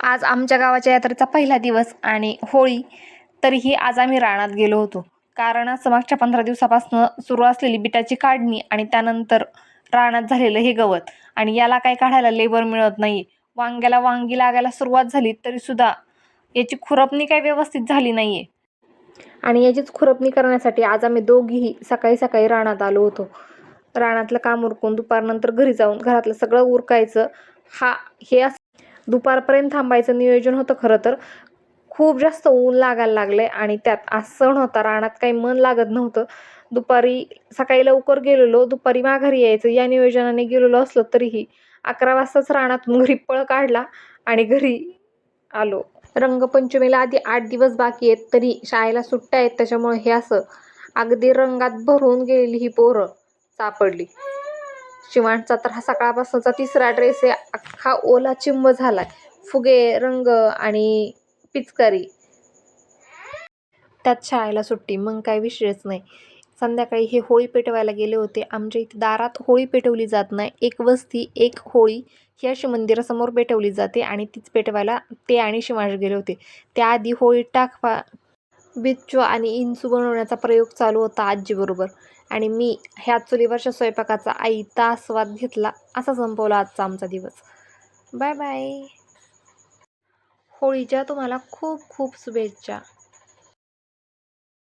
आज आमच्या गावाच्या यात्रेचा पहिला दिवस आणि होळी. तरीही आज आम्ही रानात गेलो होतो. कारण असं मागच्या 15 दिवसापासून सुरू असलेली बिटाची काढणी आणि त्यानंतर रानात झालेलं हे गवत आणि याला काही काढायला लेबर मिळत नाही. वांग्याला वांगी लागायला सुरुवात झाली तरीसुद्धा याची खुरपणी काही व्यवस्थित झाली नाही आहे. आणि याचीच खुरपणी करण्यासाठी आज आम्ही दोघीही सकाळी सकाळी रानात आलो होतो. रानातलं काम उरकून दुपारनंतर घरी जाऊन घरातलं सगळं उरकायचं. हे दुपारपर्यंत थांबायचं नियोजन होतं. खरं तर खूप जास्त ऊन लागायला लागलंय आणि त्यात आज सण होता. रानात काही मन लागत नव्हतं. सकाळी लवकर गेलेलो, दुपारी माघारी यायचं या नियोजनाने गेलेलो असलो तरीही 11 वाजताच रानातून घरी पळ काढला आणि घरी आलो. रंगपंचमीला आधी 8 दिवस बाकी आहेत, तरी शाळेला सुट्ट्या आहेत. त्याच्यामुळे हे असं अगदी रंगात भरून गेलेली ही पोरं सापडली. शिवांशचा तर हा सकाळपासूनचा तिसरा ड्रेस आहे, अख्खा ओला चिंब झालाय. फुगे, रंग आणि पिचकारी, त्यात शाळेला सुट्टी, मग काही विषयच नाही. संध्याकाळी हे होळी पेटवायला गेले होते. आमच्या इथे दारात होळी पेटवली जात नाही. एक वस्ती एक होळी ही अशी मंदिरासमोर पेटवली जाते आणि तीच पेटवायला ते आणि शिवांश गेले होते. त्याआधी होळी टाकवा, बिच्चू आणि इंचू बनवण्याचा प्रयोग चालू होता आजीबरोबर आणि मी ह्या चुलीवरच्या स्वयंपाकाचा आईता आस्वाद घेतला. असा संपवला आजचा आमचा दिवस. Bye bye. होळीच्या तुम्हाला खूप खूप शुभेच्छा.